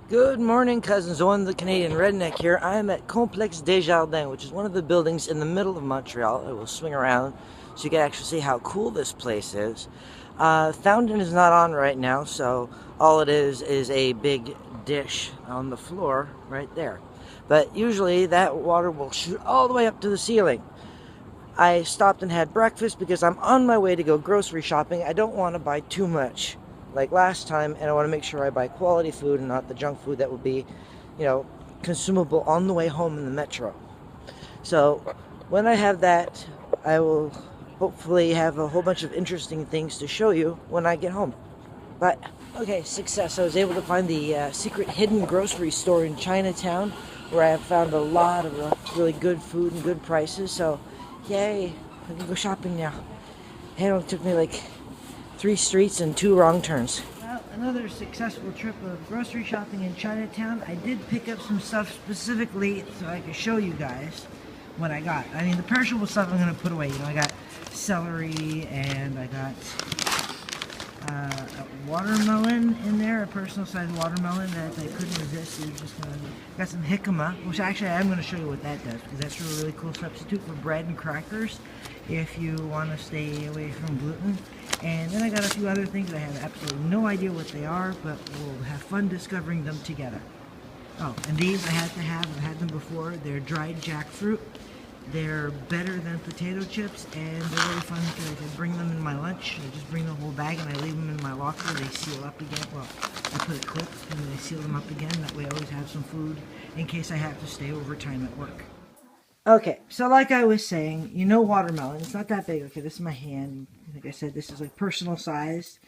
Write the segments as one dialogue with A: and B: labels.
A: Good morning, cousins. Owen the Canadian Redneck here. I am at Complexe Desjardins, which is one of the buildings in the middle of Montreal. I will swing around so you can actually see how cool this place is. Fountain is not on right now, so all it is a big dish on the floor right there. But usually that water will shoot all the way up to the ceiling. I stopped and had breakfast because I'm on my way to go grocery shopping. I don't want to buy too much like last time, and I want to make sure I buy quality food and not the junk food that will be, consumable on the way home in the metro. So when I have that, I will hopefully have a whole bunch of interesting things to show you when I get home. But okay, success. I was able to find the secret hidden grocery store in Chinatown where I have found a lot of really good food and good prices. So yay, I can go shopping now. It only took me like 3 streets and 2 wrong turns. Well, another successful trip of grocery shopping in Chinatown. I did pick up some stuff specifically so I could show you guys what I got. I mean, the perishable stuff I'm going to put away. I got celery and I got a watermelon in there, a personal sized watermelon that I couldn't resist. It was just got some jicama, which actually I'm going to show you what that does because that's a really cool substitute for bread and crackers if you want to stay away from gluten. And then I got a few other things. I have absolutely no idea what they are, but we'll have fun discovering them together. Oh, and these I had to have. I've had them before. They're dried jackfruit. They're better than potato chips, and they're really fun because I can bring them in my lunch. I just bring the whole bag and I leave them in my locker. They seal up again. Well, I put a clip and then I seal them up again. That way I always have some food in case I have to stay overtime at work. Okay, so like I was saying, watermelon. It's not that big. Okay, this is my hand. Like I said, this is like personal sized.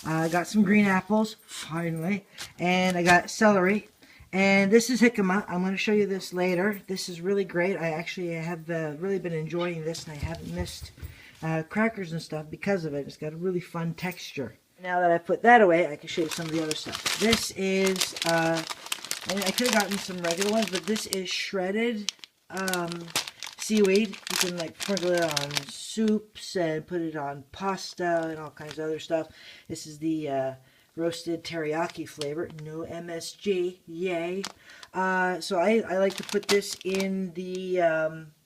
A: I got some green apples, finally, and I got celery. And this is jicama. I'm going to show you this later. This is really great. I actually have really been enjoying this, and I haven't missed crackers and stuff because of it. It's got a really fun texture. Now that I've put that away, I can show you some of the other stuff. This is, I could have gotten some regular ones, but this is shredded seaweed. You can like sprinkle it on soups and put it on pasta and all kinds of other stuff. This is the roasted teriyaki flavor, no MSG, yay. So I like to put this in the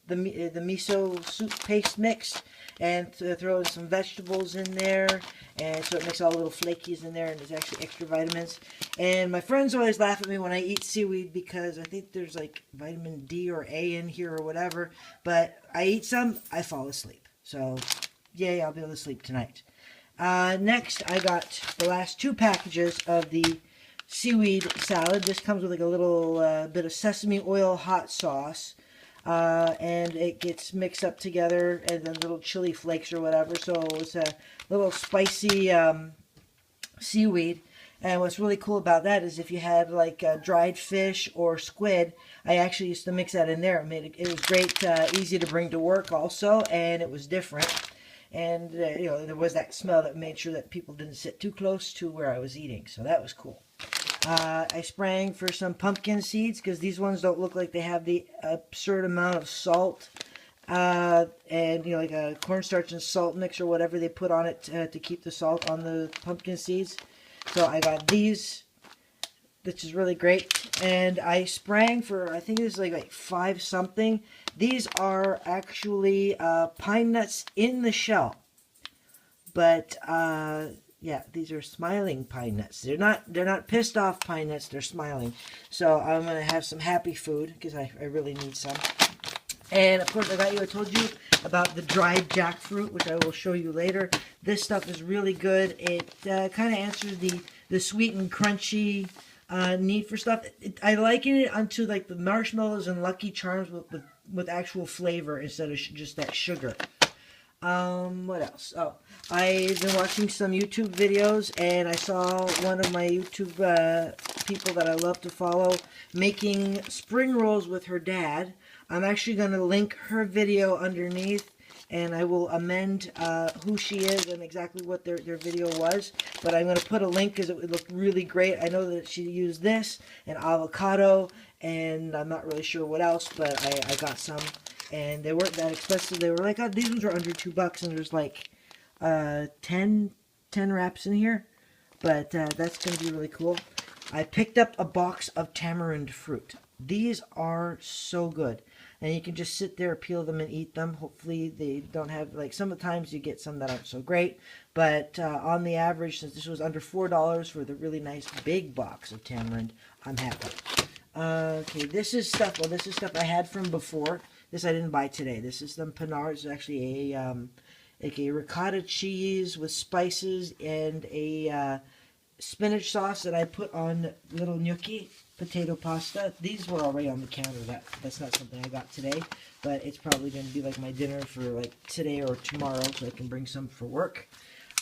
A: miso soup paste mix and throw in some vegetables in there, and so it makes all the little flakies in there, and there's actually extra vitamins. And my friends always laugh at me when I eat seaweed because I think there's like vitamin D or A in here or whatever, but I eat some, I fall asleep. So yay, I'll be able to sleep tonight. Next, I got the last 2 packages of the seaweed salad. This comes with like a little bit of sesame oil hot sauce, and it gets mixed up together, and then little chili flakes or whatever. So it's a little spicy seaweed. And what's really cool about that is if you had like dried fish or squid, I actually used to mix that in there. It was great, easy to bring to work also, and it was different. And, there was that smell that made sure that people didn't sit too close to where I was eating. So that was cool. I sprang for some pumpkin seeds because these ones don't look like they have the absurd amount of salt. And, like a cornstarch and salt mix or whatever they put on it to keep the salt on the pumpkin seeds. So I got these, which is really great. And I sprang for, I think this is like 5 something. These are actually pine nuts in the shell. But yeah, these are smiling pine nuts. They're not pissed off pine nuts, they're smiling. So I'm going to have some happy food because I really need some. And of course I told you about the dried jackfruit, which I will show you later. This stuff is really good. It kind of answers the sweet and crunchy need for stuff. I liken it unto like the marshmallows and Lucky Charms with actual flavor instead of just that sugar. What else? Oh, I've been watching some YouTube videos, and I saw one of my YouTube people that I love to follow making spring rolls with her dad. I'm actually going to link her video underneath, and I will amend who she is and exactly what their video was. But I'm going to put a link because it would look really great. I know that she used this and avocado, and I'm not really sure what else, but I got some. And they weren't that expensive. They were like, oh, these ones are under $2, and there's like 10 wraps in here. But that's going to be really cool. I picked up a box of tamarind fruit. These are so good. And you can just sit there, peel them, and eat them. Hopefully, they don't have, like, sometimes you get some that aren't so great. But on the average, since this was under $4 for the really nice big box of tamarind, I'm happy. Okay, this is stuff. Well, this is stuff I had from before. This I didn't buy today. This is some Panards. It's actually a like a ricotta cheese with spices and a spinach sauce that I put on little gnocchi potato pasta. These were already on the counter. That's not something I got today, but it's probably going to be like my dinner for like today or tomorrow, so I can bring some for work.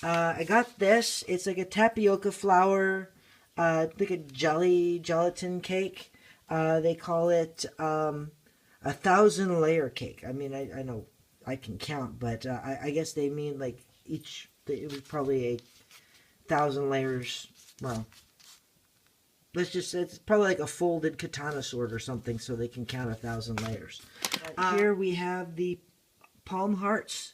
A: I got this. It's like a tapioca flour, like a gelatin cake. They call it 1,000-layer cake. I mean, I know I can count, but I guess they mean like it was probably 1,000 layers. Well, it's probably like a folded katana sword or something, so they can count 1,000 layers. Here we have the palm hearts.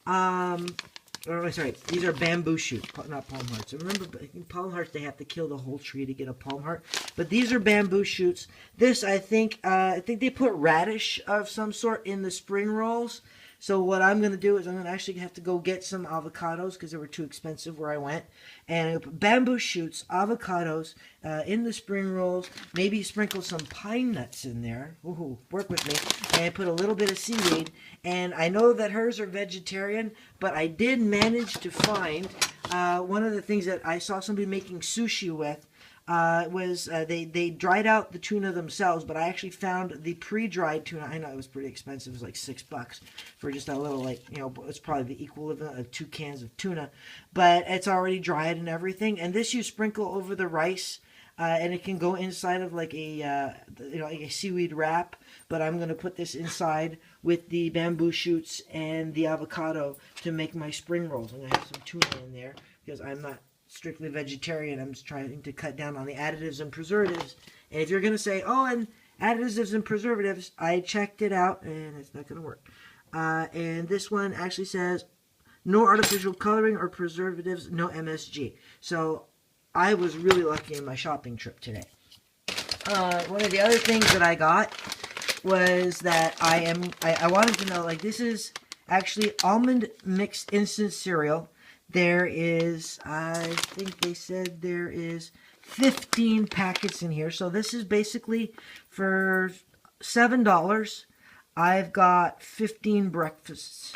A: Sorry, these are bamboo shoots, not palm hearts. Remember, in palm hearts, they have to kill the whole tree to get a palm heart. But these are bamboo shoots. This, I think they put radish of some sort in the spring rolls. So what I'm going to do is I'm going to actually have to go get some avocados because they were too expensive where I went. And I put bamboo shoots, avocados in the spring rolls. Maybe sprinkle some pine nuts in there. Ooh, work with me. And I put a little bit of seaweed. And I know that hers are vegetarian, but I did manage to find one of the things that I saw somebody making sushi with. They dried out the tuna themselves, but I actually found the pre-dried tuna. I know it was pretty expensive. It was like $6 for just a little, like, it's probably the equivalent of 2 cans of tuna. But it's already dried and everything. And this you sprinkle over the rice, and it can go inside of like like a seaweed wrap. But I'm going to put this inside with the bamboo shoots and the avocado to make my spring rolls. I'm going to have some tuna in there because I'm not strictly vegetarian. I'm just trying to cut down on the additives and preservatives. And if you're going to say, oh, and additives and preservatives, I checked it out, and it's not going to work. And this one actually says, no artificial coloring or preservatives, no MSG. So I was really lucky in my shopping trip today. One of the other things that I got was that I wanted to know, like, this is actually almond mixed instant cereal. There is, I think they said there is 15 packets in here. So this is basically for $7. I've got 15 breakfasts.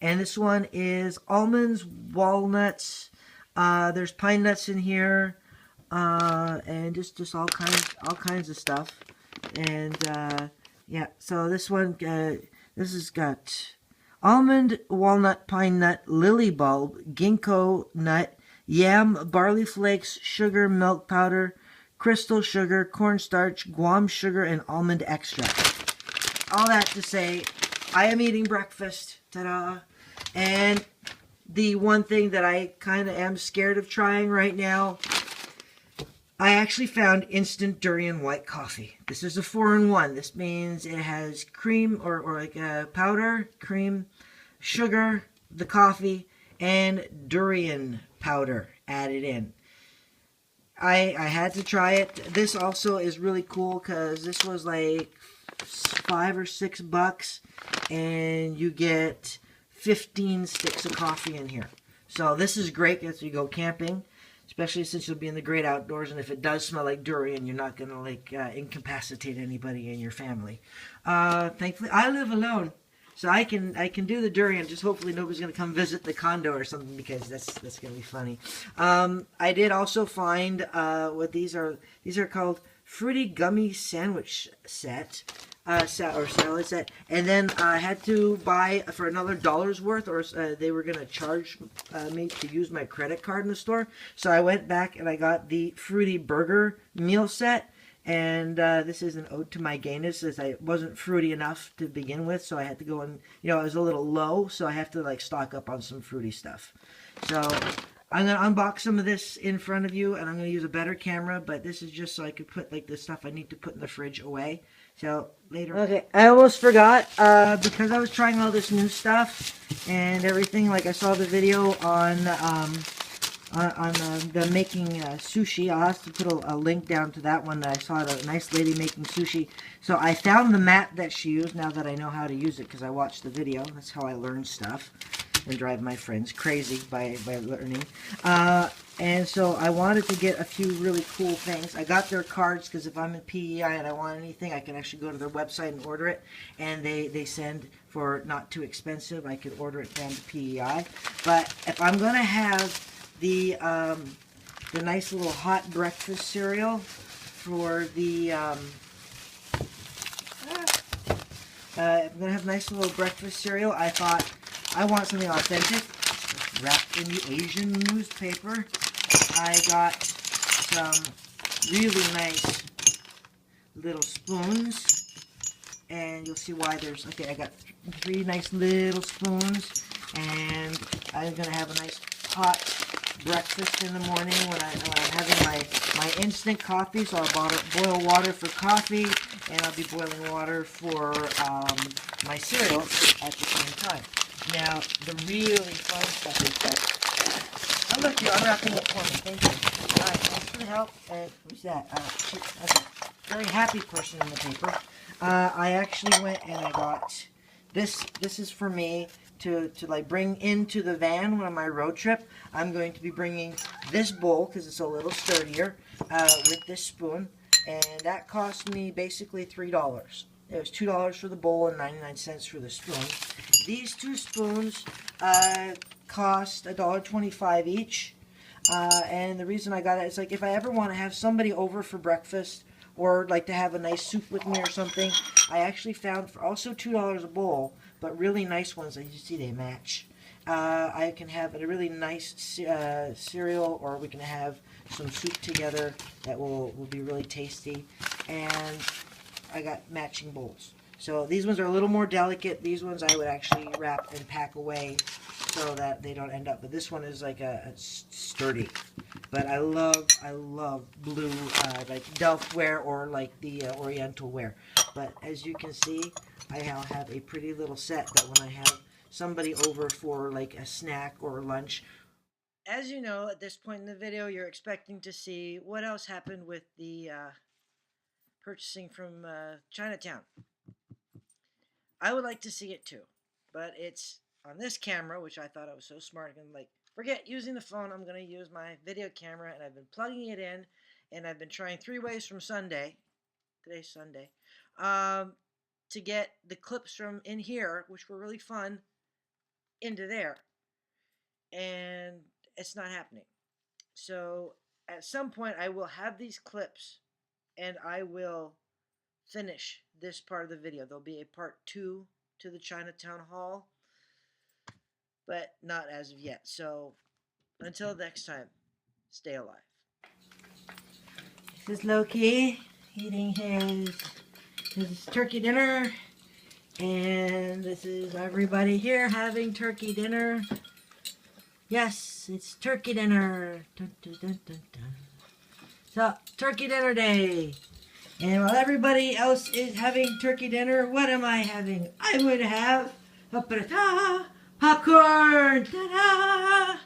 A: And this one is almonds, walnuts, there's pine nuts in here, and just all kinds of stuff. And yeah, so this one, this has got almond, walnut, pine nut, lily bulb, ginkgo nut, yam, barley flakes, sugar, milk powder, crystal sugar, cornstarch, Guam sugar, and almond extract. All that to say, I am eating breakfast. Ta-da! And the one thing that I kind of am scared of trying right now, I actually found instant durian white coffee. This is a 4-in-1. This means it has cream or like powder, cream, sugar, the coffee, and durian powder added in. I had to try it. This also is really cool because this was like $5 or $6, and you get 15 sticks of coffee in here. So this is great as you go camping, especially since you'll be in the great outdoors, and if it does smell like durian, you're not going to like incapacitate anybody in your family. Thankfully, I live alone, so I can do the durian. Just hopefully nobody's going to come visit the condo or something, because that's going to be funny. I did also find what these are. These are called fruity gummy sandwich set. Or salad set, and then I had to buy for another $1 worth, or they were going to charge me to use my credit card in the store. So I went back and I got the fruity burger meal set, and this is an ode to my gayness, as I wasn't fruity enough to begin with, so I had to go and, it was a little low, so I have to like stock up on some fruity stuff. So I'm going to unbox some of this in front of you, and I'm going to use a better camera, but this is just so I could put like the stuff I need to put in the fridge away. So later. Okay, I almost forgot, because I was trying all this new stuff and everything. Like, I saw the video on on the making sushi. I'll have to put a link down to that one that I saw a nice lady making sushi. So I found the mat that she used now that I know how to use it because I watched the video. That's how I learn stuff and drive my friends crazy by learning. And so I wanted to get a few really cool things. I got their cards because if I'm in PEI and I want anything, I can actually go to their website and order it. And they send for not too expensive. I could order it down to PEI. But if I'm going to have the nice little hot breakfast cereal for the I'm going to have a nice little breakfast cereal. I thought I want something authentic, wrapped in the Asian newspaper. I got some really nice little spoons, and you'll see why there's, okay, I got three nice little spoons, and I'm going to have a nice hot breakfast in the morning when I'm having my instant coffee. So I'll boil water for coffee, and I'll be boiling water for my cereal at the same time. Now, the really fun stuff is that, oh look, you're unwrapping it for me, thank you. Alright, thanks for the help. Who's that? Okay. Very happy person in the paper. I actually went and I got, this is for me to like bring into the van on my road trip. I'm going to be bringing this bowl, because it's a little sturdier, with this spoon, and that cost me basically $3. It was $2 for the bowl and 99 cents for the spoon. These two spoons cost $1.25 each. And the reason I got it is like if I ever want to have somebody over for breakfast or like to have a nice soup with me or something, I actually found for also $2 a bowl, but really nice ones. As you see, they match. I can have a really nice cereal, or we can have some soup together that will be really tasty. And I got matching bowls. So these ones are a little more delicate. These ones I would actually wrap and pack away so that they don't end up. But this one is like a sturdy. But I love blue, like Delft ware or like the Oriental ware. But as you can see, I now have a pretty little set that when I have somebody over for like a snack or lunch. As you know, at this point in the video, you're expecting to see what else happened with the purchasing from Chinatown. I would like to see it too, but it's on this camera, which I thought I was so smart. I'm like, forget using the phone. I'm going to use my video camera, and I've been plugging it in, and I've been trying 3 ways from Sunday. Today's Sunday. To get the clips from in here, which were really fun, into there. And it's not happening. So at some point, I will have these clips, and I will finish this part of the video. There'll be a part 2 to the Chinatown haul, but not as of yet. So until next time, stay alive. This is Loki eating his turkey dinner, and this is everybody here having turkey dinner. Yes, it's turkey dinner. Dun, dun, dun, dun, dun. So, turkey dinner day. And while everybody else is having turkey dinner, what am I having? I would have popcorn. Ta-da!